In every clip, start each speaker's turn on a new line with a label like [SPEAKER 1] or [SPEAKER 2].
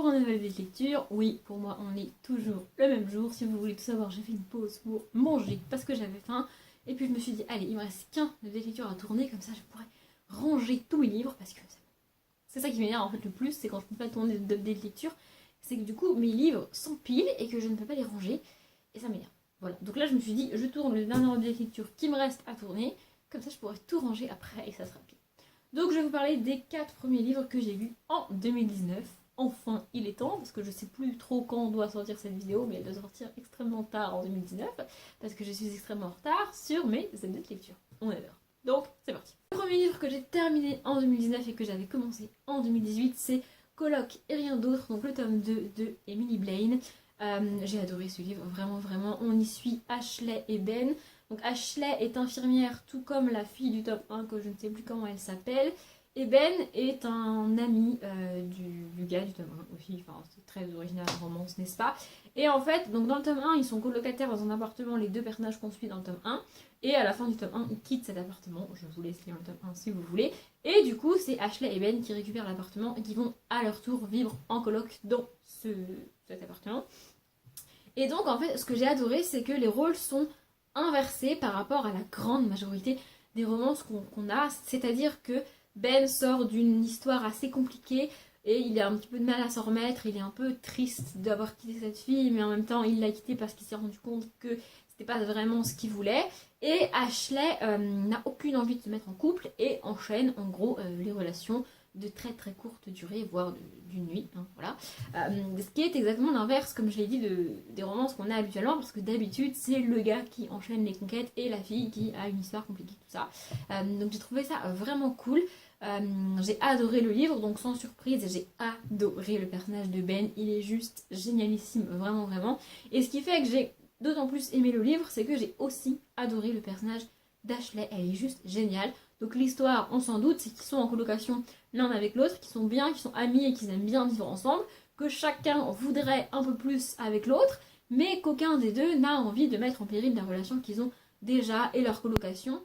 [SPEAKER 1] pour un nouvel de lecture. Oui, pour moi, on est toujours le même jour. Si vous voulez tout savoir, j'ai fait une pause pour manger parce que j'avais faim. Et puis je me suis dit, allez, il me reste qu'un de lecture à tourner, comme ça je pourrais ranger tous mes livres parce que c'est ça qui m'énerve en fait le plus, c'est quand je ne peux pas tourner de lecture, c'est que du coup mes livres s'empilent et que je ne peux pas les ranger et ça m'énerve. Voilà, donc là je me suis dit, je tourne le dernier de lecture qui me reste à tourner, comme ça je pourrais tout ranger après et ça sera pile. Donc je vais vous parler des 4 premiers livres que j'ai lus en 2019. Enfin, il est temps, parce que je sais plus trop quand doit sortir cette vidéo, mais elle doit sortir extrêmement tard en 2019, parce que je suis extrêmement en retard sur mes années de lecture. On est l'heure. Donc, c'est parti. Le premier livre que j'ai terminé en 2019 et que j'avais commencé en 2018, c'est Colloque et rien d'autre, donc le tome 2 de Emily Blaine. J'ai adoré ce livre, vraiment, vraiment. On y suit Ashley et Ben. Donc Ashley est infirmière, tout comme la fille du tome 1, que je ne sais plus comment elle s'appelle. Et Ben est un ami du gars du tome 1 aussi, enfin c'est très original en romance, n'est-ce pas? Et en fait, donc dans le tome 1, ils sont colocataires dans un appartement, les deux personnages qu'on suit dans le tome 1, et à la fin du tome 1, ils quittent cet appartement, je vous laisse lire le tome 1 si vous voulez, et du coup c'est Ashley et Ben qui récupèrent l'appartement et qui vont à leur tour vivre en coloc dans cet appartement. Et donc en fait, ce que j'ai adoré, c'est que les rôles sont inversés par rapport à la grande majorité des romances qu'on a, c'est-à-dire que Ben sort d'une histoire assez compliquée et il a un petit peu de mal à s'en remettre, il est un peu triste d'avoir quitté cette fille, mais en même temps il l'a quittée parce qu'il s'est rendu compte que c'était pas vraiment ce qu'il voulait. Et Ashley n'a aucune envie de se mettre en couple et enchaîne en gros les relations de très très courte durée, voire d'une nuit, hein, voilà. Ce qui est exactement l'inverse, comme je l'ai dit, des romances qu'on a habituellement, parce que d'habitude c'est le gars qui enchaîne les conquêtes et la fille qui a une histoire compliquée, tout ça. Donc j'ai trouvé ça vraiment cool. J'ai adoré le livre, donc sans surprise, j'ai adoré le personnage de Ben, il est juste génialissime, vraiment, vraiment. Et ce qui fait que j'ai d'autant plus aimé le livre, c'est que j'ai aussi adoré le personnage d'Ashley, elle est juste géniale. Donc l'histoire, on s'en doute, c'est qu'ils sont en colocation l'un avec l'autre, qu'ils sont bien, qu'ils sont amis et qu'ils aiment bien vivre ensemble, que chacun voudrait un peu plus avec l'autre, mais qu'aucun des deux n'a envie de mettre en péril la relation qu'ils ont déjà et leur colocation.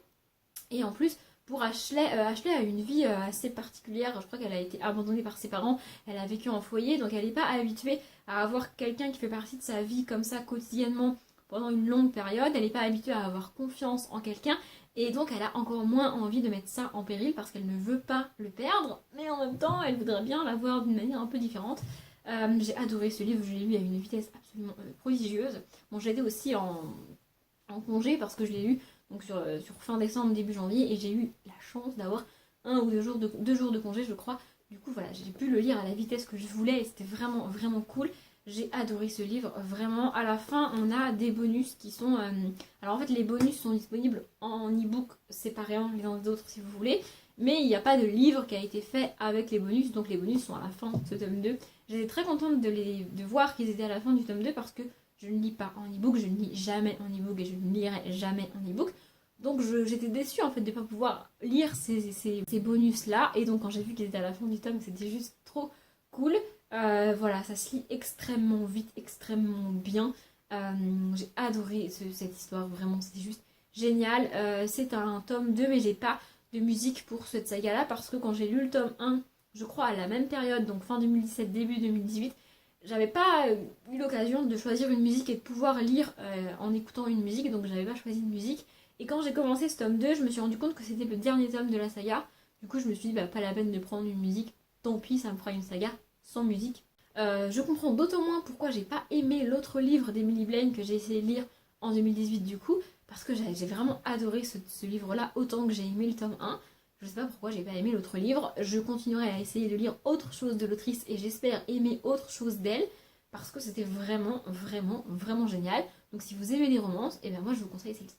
[SPEAKER 1] Et en plus, pour Ashley, Ashley a une vie assez particulière, je crois qu'elle a été abandonnée par ses parents, elle a vécu en foyer, donc elle n'est pas habituée à avoir quelqu'un qui fait partie de sa vie comme ça quotidiennement pendant une longue période, elle n'est pas habituée à avoir confiance en quelqu'un, et donc elle a encore moins envie de mettre ça en péril parce qu'elle ne veut pas le perdre, mais en même temps elle voudrait bien l'avoir d'une manière un peu différente. J'ai adoré ce livre, je l'ai lu à une vitesse absolument prodigieuse. Bon, j'ai été aussi en congé parce que je l'ai lu donc sur fin décembre, début janvier, et j'ai eu la chance d'avoir 1 ou 2 jours de congé, je crois. Du coup, voilà, j'ai pu le lire à la vitesse que je voulais et c'était vraiment, vraiment cool. J'ai adoré ce livre, vraiment. À la fin, on a des bonus qui sont... Alors en fait, les bonus sont disponibles en e-book séparément les uns des autres si vous voulez. Mais il n'y a pas de livre qui a été fait avec les bonus, donc les bonus sont à la fin de ce tome 2. J'étais très contente de voir qu'ils étaient à la fin du tome 2 parce que je ne lis pas en e-book, je ne lis jamais en e-book et je ne lirai jamais en e-book. Donc j'étais déçue en fait de ne pas pouvoir lire ces bonus là. Et donc quand j'ai vu qu'ils étaient à la fin du tome, c'était juste trop cool. Voilà, ça se lit extrêmement vite, extrêmement bien. J'ai adoré cette histoire, vraiment, c'était juste génial. C'est un tome 2, mais j'ai pas de musique pour cette saga là parce que quand j'ai lu le tome 1, je crois à la même période, donc fin 2017, début 2018, j'avais pas eu l'occasion de choisir une musique et de pouvoir lire en écoutant une musique, donc j'avais pas choisi de musique. Et quand j'ai commencé ce tome 2, je me suis rendu compte que c'était le dernier tome de la saga. Du coup, je me suis dit, bah, pas la peine de prendre une musique. Tant pis, ça me fera une saga sans musique. Je comprends d'autant moins pourquoi j'ai pas aimé l'autre livre d'Emily Blaine que j'ai essayé de lire en 2018 du coup. Parce que j'ai vraiment adoré ce livre-là autant que j'ai aimé le tome 1. Je sais pas pourquoi j'ai pas aimé l'autre livre. Je continuerai à essayer de lire autre chose de l'autrice et j'espère aimer autre chose d'elle. Parce que c'était vraiment, vraiment, vraiment génial. Donc si vous aimez les romances, et bien moi je vous conseille celle-ci.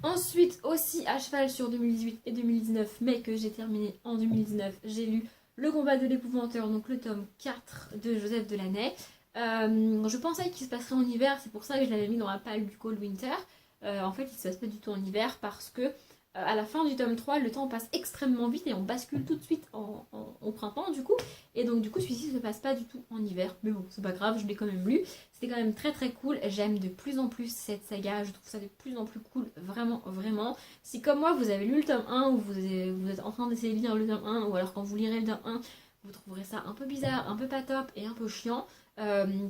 [SPEAKER 1] Ensuite, aussi à cheval sur 2018 et 2019, mais que j'ai terminé en 2019, j'ai lu Le combat de l'épouvanteur, donc le tome 4 de Joseph Delaney. Je pensais qu'il se passerait en hiver, c'est pour ça que je l'avais mis dans la palle du Cold Winter. En fait, il ne se passe pas du tout en hiver parce que à la fin du tome 3, le temps passe extrêmement vite et on bascule tout de suite au printemps du coup. Et donc du coup, celui-ci ne se passe pas du tout en hiver. Mais bon, c'est pas grave, je l'ai quand même lu. C'était quand même très très cool. J'aime de plus en plus cette saga. Je trouve ça de plus en plus cool. Vraiment, vraiment. Si comme moi, vous avez lu le tome 1 ou vous êtes en train d'essayer de lire le tome 1 ou alors quand vous lirez le tome 1, vous trouverez ça un peu bizarre, un peu pas top et un peu chiant,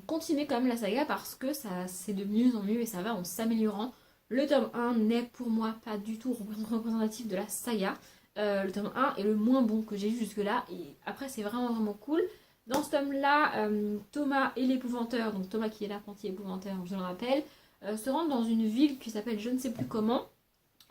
[SPEAKER 1] continuez quand même la saga parce que ça c'est de mieux en mieux et ça va en s'améliorant. Le tome 1 n'est pour moi pas du tout représentatif de la saga. Le tome 1 est le moins bon que j'ai vu jusque-là. Et après, c'est vraiment vraiment cool. Dans ce tome-là, Thomas et l'épouvanteur, donc Thomas qui est l'apprenti épouvanteur, je le rappelle, se rendent dans une ville qui s'appelle je ne sais plus comment.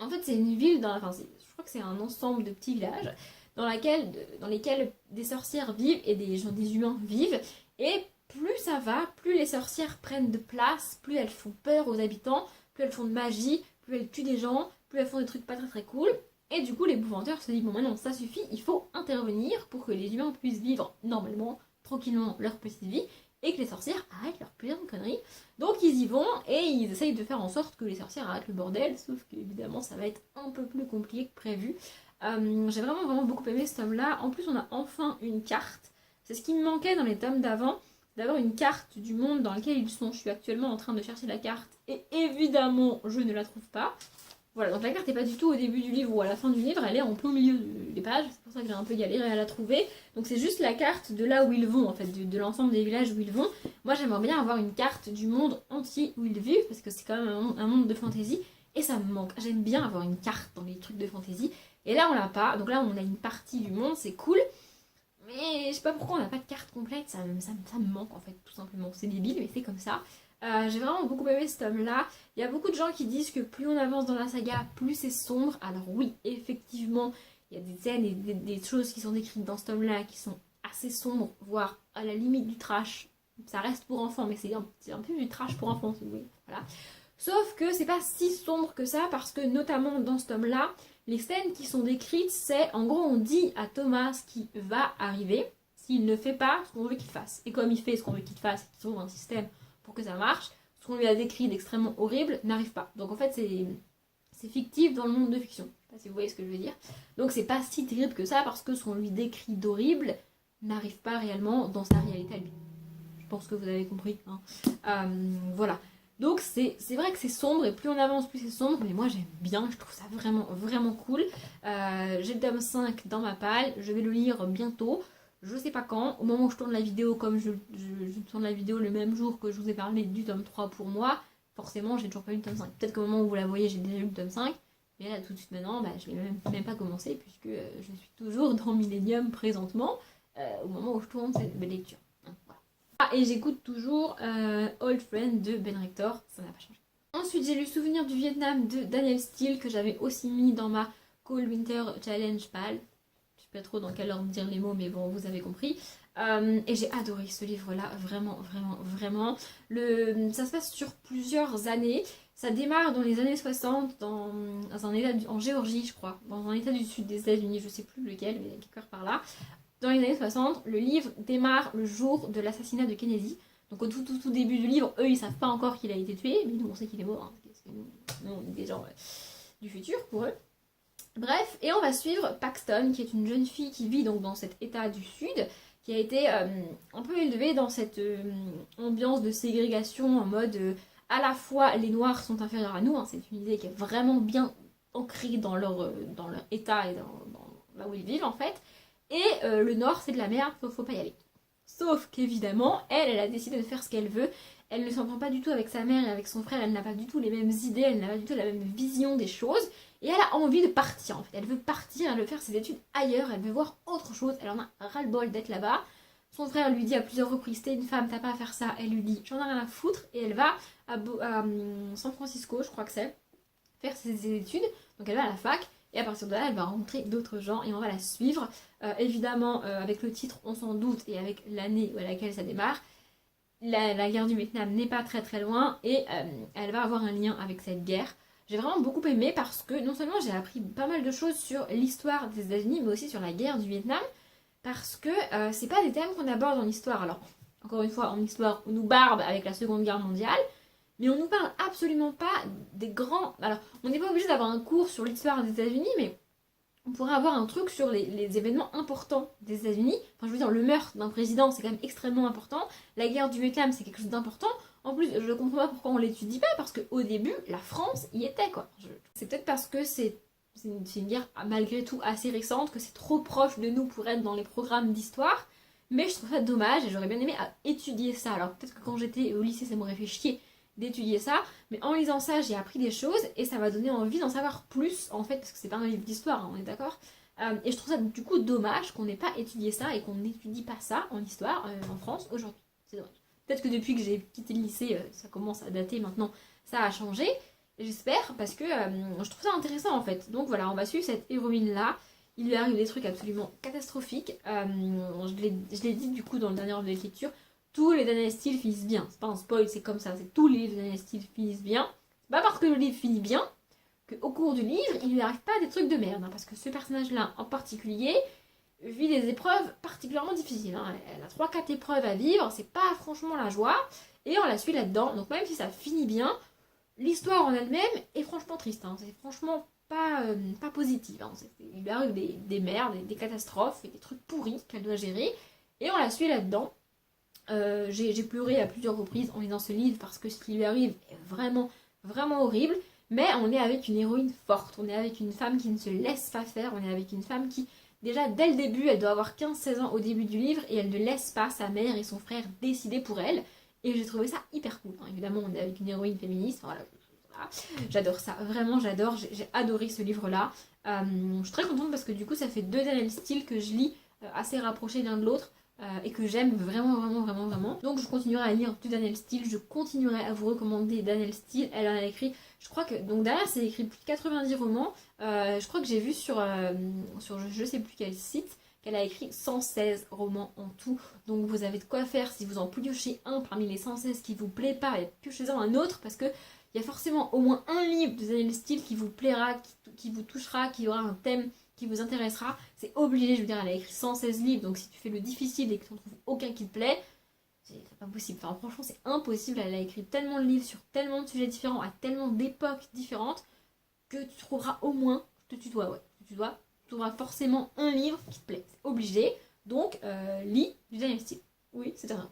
[SPEAKER 1] En fait, c'est une ville, je crois que c'est un ensemble de petits villages dans lesquels des sorcières vivent et des humains vivent. Et plus ça va, plus les sorcières prennent de place, plus elles font peur aux habitants, plus elles font de magie, plus elles tuent des gens, plus elles font des trucs pas très très cool. Et du coup, l'épouvanteur se dit, bon maintenant ça suffit, il faut intervenir pour que les humains puissent vivre normalement, tranquillement leur petite vie, et que les sorcières arrêtent leur putain de conneries. Donc ils y vont, et ils essayent de faire en sorte que les sorcières arrêtent le bordel, sauf qu'évidemment ça va être un peu plus compliqué que prévu. J'ai vraiment vraiment beaucoup aimé ce tome-là. En plus, on a enfin une carte. C'est ce qui me manquait dans les tomes d'avant, d'avoir une carte du monde dans lequel ils sont. Je suis actuellement en train de chercher la carte, et évidemment, je ne la trouve pas. Voilà, donc la carte n'est pas du tout au début du livre ou à la fin du livre, elle est en plein milieu des pages, c'est pour ça que j'ai un peu galéré à la trouver. Donc c'est juste la carte de là où ils vont, en fait, de l'ensemble des villages où ils vont. Moi j'aimerais bien avoir une carte du monde entier où ils vivent, parce que c'est quand même un monde de fantasy, et ça me manque. J'aime bien avoir une carte dans les trucs de fantasy, et là on l'a pas, donc là on a une partie du monde, c'est cool, mais je sais pas pourquoi on n'a pas de carte complète, ça me manque en fait, tout simplement. C'est débile, mais c'est comme ça. J'ai vraiment beaucoup aimé ce tome-là. Il y a beaucoup de gens qui disent que plus on avance dans la saga, plus c'est sombre. Alors oui, effectivement, il y a des scènes et des choses qui sont décrites dans ce tome-là qui sont assez sombres, voire à la limite du trash. Ça reste pour enfants, mais c'est un peu du trash pour enfants, si vous voulez. Voilà. Sauf que c'est pas si sombre que ça, parce que notamment dans ce tome-là, les scènes qui sont décrites, c'est en gros on dit à Thomas ce qui va arriver s'il ne fait pas ce qu'on veut qu'il fasse. Et comme il fait ce qu'on veut qu'il fasse, il trouve un système pour que ça marche, ce qu'on lui a décrit d'extrêmement horrible n'arrive pas. Donc en fait c'est fictif dans le monde de fiction. Je sais pas si vous voyez ce que je veux dire. Donc c'est pas si terrible que ça parce que ce qu'on lui décrit d'horrible n'arrive pas réellement dans sa réalité à lui. Je pense que vous avez compris. Hein. Voilà. Donc c'est vrai que c'est sombre et plus on avance plus c'est sombre, mais moi j'aime bien, je trouve ça vraiment vraiment cool. J'ai le tome 5 dans ma palle, je vais le lire bientôt. Je sais pas quand, au moment où je tourne la vidéo, comme je tourne la vidéo le même jour que je vous ai parlé du tome 3 pour moi, forcément j'ai toujours pas lu le tome 5. Peut-être qu'au moment où vous la voyez j'ai déjà lu le tome 5, mais là tout de suite maintenant je vais même pas commencer puisque je suis toujours dans Millennium présentement, au moment où je tourne cette belle lecture. Hein, voilà. Ah, et j'écoute toujours Old Friend de Ben Rector, ça n'a pas changé. Ensuite j'ai lu Souvenir du Vietnam de Danielle Steele que j'avais aussi mis dans ma Cold Winter Challenge PAL. Je sais pas trop dans quel ordre dire les mots, mais bon, vous avez compris. Et j'ai adoré ce livre-là, vraiment, vraiment, vraiment. Ça se passe sur plusieurs années. Ça démarre dans les années 60, dans un état en Géorgie, je crois, dans un état du sud des États-Unis, je sais plus lequel, mais quelque part par là. Dans les années 60, le livre démarre le jour de l'assassinat de Kennedy. Donc au tout début du livre, eux, ils savent pas encore qu'il a été tué, mais nous, on sait qu'il est mort, hein, parce que nous, on est des gens du futur pour eux. Bref, et on va suivre Paxton, qui est une jeune fille qui vit donc dans cet état du sud, qui a été un peu élevée dans cette ambiance de ségrégation en mode à la fois les noirs sont inférieurs à nous, hein, c'est une idée qui est vraiment bien ancrée dans leur état et dans là où ils vivent en fait, et le nord c'est de la merde, faut pas y aller. Sauf qu'évidemment, elle a décidé de faire ce qu'elle veut, elle ne s'entend pas du tout avec sa mère et avec son frère, elle n'a pas du tout les mêmes idées, elle n'a pas du tout la même vision des choses, et elle a envie de partir en fait. Elle veut partir, elle veut faire ses études ailleurs, elle veut voir autre chose, elle en a ras-le-bol d'être là-bas. Son frère lui dit à plusieurs reprises, t'es une femme, t'as pas à faire ça. Elle lui dit, j'en ai rien à foutre, et elle va à San Francisco, je crois que c'est, faire ses études. Donc elle va à la fac, et à partir de là, elle va rencontrer d'autres gens, et on va la suivre. Évidemment, avec le titre, on s'en doute, et avec l'année à laquelle ça démarre, la guerre du Vietnam n'est pas très très loin, et elle va avoir un lien avec cette guerre. J'ai vraiment beaucoup aimé parce que non seulement j'ai appris pas mal de choses sur l'histoire des États-Unis, mais aussi sur la guerre du Vietnam, parce que c'est pas des thèmes qu'on aborde en histoire. Alors, encore une fois, en histoire, on nous barbe avec la Seconde Guerre mondiale, mais on nous parle absolument pas des grands... Alors, on n'est pas obligé d'avoir un cours sur l'histoire des États-Unis, mais on pourrait avoir un truc sur les événements importants des États-Unis. Enfin, je veux dire, le meurtre d'un président, c'est quand même extrêmement important. La guerre du Vietnam, c'est quelque chose d'important. En plus, je comprends pas pourquoi on l'étudie pas, parce qu'au début, la France y était, quoi. C'est peut-être parce que ces c'est une guerre malgré tout assez récente, que c'est trop proche de nous pour être dans les programmes d'histoire. Mais je trouve ça dommage et j'aurais bien aimé étudier ça. Alors peut-être que quand j'étais au lycée, ça m'aurait fait chier d'étudier ça. Mais en lisant ça, j'ai appris des choses et ça m'a donné envie d'en savoir plus, en fait, parce que c'est pas un livre d'histoire, hein, on est d'accord. Et je trouve ça du coup dommage qu'on n'ait pas étudié ça et qu'on n'étudie pas ça en histoire en France aujourd'hui. C'est dommage. Peut-être que depuis que j'ai quitté le lycée, ça commence à dater maintenant, ça a changé. J'espère, parce que je trouve ça intéressant en fait. Donc voilà, on va suivre cette héroïne-là. Il lui arrive des trucs absolument catastrophiques. Je l'ai dit du coup dans le dernier livre de lecture, tous les Daniel Steele finissent bien. C'est pas un spoil, c'est comme ça. C'est tous les livres de Daniel Steele finissent bien. C'est pas parce que le livre finit bien qu'au cours du livre, il lui arrive pas des trucs de merde. Hein, parce que ce personnage-là en particulier vit des épreuves particulièrement difficiles. Hein. Elle a 3-4 épreuves à vivre, c'est pas franchement la joie. Et on la suit là-dedans. Donc même si ça finit bien, l'histoire en elle-même est franchement triste. Hein. C'est franchement pas positive. Hein. Il lui arrive des merdes, des catastrophes et des trucs pourris qu'elle doit gérer. Et on la suit là-dedans. J'ai pleuré à plusieurs reprises en lisant ce livre parce que ce qui lui arrive est vraiment, vraiment horrible. Mais on est avec une héroïne forte. On est avec une femme qui ne se laisse pas faire. On est avec une femme qui, déjà dès le début, elle doit avoir 15-16 ans au début du livre et elle ne laisse pas sa mère et son frère décider pour elle. Et j'ai trouvé ça hyper cool. Hein. Évidemment, on est avec une héroïne féministe. Voilà. J'adore ça, vraiment j'adore, j'ai adoré ce livre-là. Je suis très contente parce que du coup ça fait 2 Daniel Steele que je lis assez rapprochés l'un de l'autre et que j'aime vraiment, vraiment, vraiment, vraiment. Donc je continuerai à lire du Daniel Steele, je continuerai à vous recommander Daniel Steele. Elle en a écrit, je crois que, donc derrière c'est écrit plus de 90 romans. Je crois que j'ai vu sur je sais plus quel site qu'elle a écrit 116 romans en tout. Donc vous avez de quoi faire si vous en piochez un parmi les 116 qui vous plaît pas et piochez-en un autre parce que il y a forcément au moins un livre de Daniel Steele qui vous plaira, qui vous touchera, qui aura un thème qui vous intéressera. C'est obligé, je veux dire, elle a écrit 116 livres, donc si tu fais le difficile et que tu n'en trouves aucun qui te plaît, c'est pas possible. Enfin, franchement, c'est impossible. Elle a écrit tellement de livres sur tellement de sujets différents, à tellement d'époques différentes, que tu trouveras au moins, je te tutoie, ouais, tu trouveras forcément un livre qui te plaît. C'est obligé. Donc, lis du Daniel Steele. Oui, c'est un.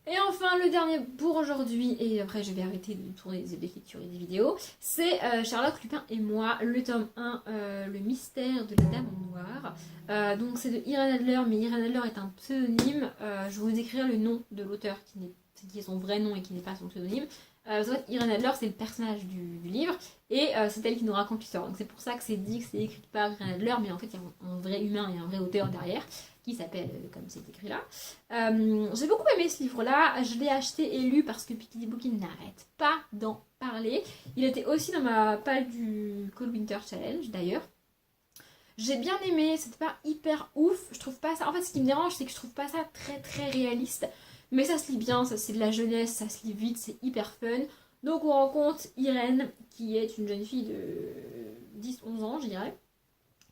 [SPEAKER 1] Et enfin, le dernier pour aujourd'hui, et après je vais arrêter de tourner des lectures et des vidéos, c'est Sherlock, Lupin et moi, le tome 1, le mystère de la Dame en Noir. Donc c'est de Irène Adler, mais Irène Adler est un pseudonyme. Je vais vous écrire le nom de l'auteur qui est son vrai nom et qui n'est pas son pseudonyme. En fait, Irène Adler, c'est le personnage du livre, et c'est elle qui nous raconte l'histoire. Donc c'est pour ça que c'est dit que c'est écrit par Irène Adler, mais en fait il y a un vrai humain et un vrai auteur derrière, qui s'appelle comme c'est écrit là. J'ai beaucoup aimé ce livre-là, je l'ai acheté et lu parce que Pickedy Bookin n'arrête pas d'en parler. Il était aussi dans ma palle du Cold Winter Challenge d'ailleurs. J'ai bien aimé, c'était pas hyper ouf, je trouve pas ça... En fait, ce qui me dérange, c'est que je trouve pas ça très très réaliste. Mais ça se lit bien, ça c'est de la jeunesse, ça se lit vite, c'est hyper fun. Donc on rencontre Irène, qui est une jeune fille de 10-11 ans, je dirais,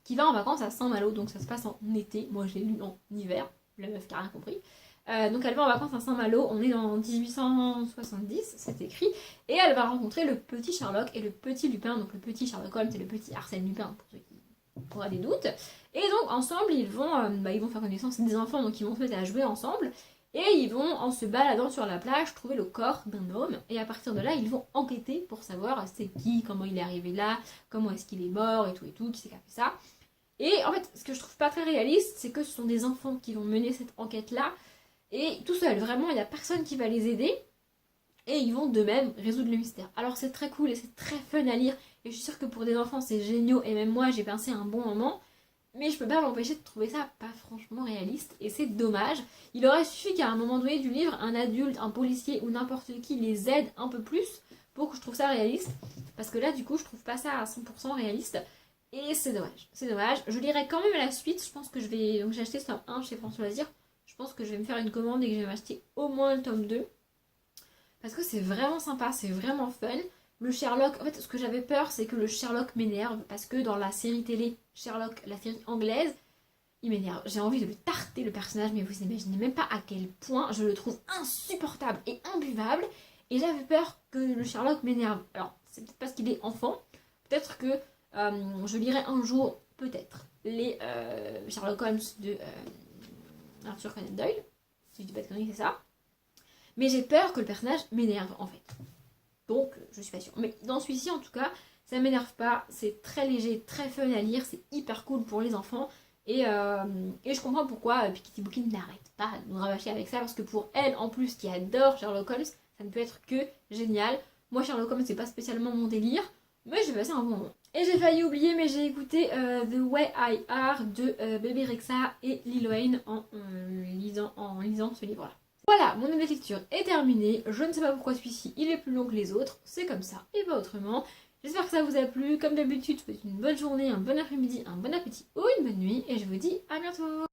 [SPEAKER 1] qui va en vacances à Saint-Malo, donc ça se passe en été. Moi j'ai lu en hiver, la meuf qui a rien compris. Donc elle va en vacances à Saint-Malo, on est en 1870, c'est écrit, et elle va rencontrer le petit Sherlock et le petit Lupin, donc le petit Sherlock Holmes et le petit Arsène Lupin, pour ceux qui auraient des doutes. Et donc ensemble, ils vont faire connaissance, c'est des enfants, donc ils vont se mettre à jouer ensemble, et ils vont, en se baladant sur la plage, trouver le corps d'un homme, et à partir de là, ils vont enquêter pour savoir c'est qui, comment il est arrivé là, comment est-ce qu'il est mort, et tout, qui c'est qui a fait ça. Et en fait, ce que je trouve pas très réaliste, c'est que ce sont des enfants qui vont mener cette enquête-là, et tout seuls, vraiment, il n'y a personne qui va les aider, et ils vont d'eux-mêmes résoudre le mystère. Alors c'est très cool et c'est très fun à lire, et je suis sûre que pour des enfants c'est génial, et même moi j'ai passé un bon moment, mais je peux pas m'empêcher de trouver ça pas franchement réaliste, et c'est dommage. Il aurait suffi qu'à un moment donné du livre, un adulte, un policier ou n'importe qui les aide un peu plus pour que je trouve ça réaliste, parce que là du coup je trouve pas ça à 100% réaliste, et c'est dommage, c'est dommage. Je lirai quand même la suite, je pense que je vais... Donc j'ai acheté ce tome 1 chez François Loisir, je pense que je vais me faire une commande et que je vais m'acheter au moins le tome 2, parce que c'est vraiment sympa, c'est vraiment fun. Le Sherlock, en fait ce que j'avais peur c'est que le Sherlock m'énerve, parce que dans la série télé Sherlock, la série anglaise, il m'énerve. J'ai envie de le tarter le personnage, mais vous imaginez même pas à quel point je le trouve insupportable et imbuvable, et j'avais peur que le Sherlock m'énerve. Alors c'est peut-être parce qu'il est enfant, peut-être que je lirai un jour, peut-être, les Sherlock Holmes de Arthur Conan Doyle, si je dis pas de conneries c'est ça. Mais j'ai peur que le personnage m'énerve en fait. Donc je suis pas sûre. Mais dans celui-ci en tout cas, ça m'énerve pas, c'est très léger, très fun à lire, c'est hyper cool pour les enfants. Et je comprends pourquoi Piketty Bookin n'arrête pas de nous rabâcher avec ça, parce que pour elle, en plus, qui adore Sherlock Holmes, ça ne peut être que génial. Moi, Sherlock Holmes, c'est pas spécialement mon délire, mais j'ai passé un bon moment. Et j'ai failli oublier, mais j'ai écouté The Way I Are de Bebe Rexha et Lil Wayne en lisant ce livre-là. Voilà, mon année de lecture est terminée. Je ne sais pas pourquoi celui-ci il est plus long que les autres, c'est comme ça et pas autrement. J'espère que ça vous a plu. Comme d'habitude, je vous souhaite une bonne journée, un bon après-midi, un bon appétit ou une bonne nuit et je vous dis à bientôt.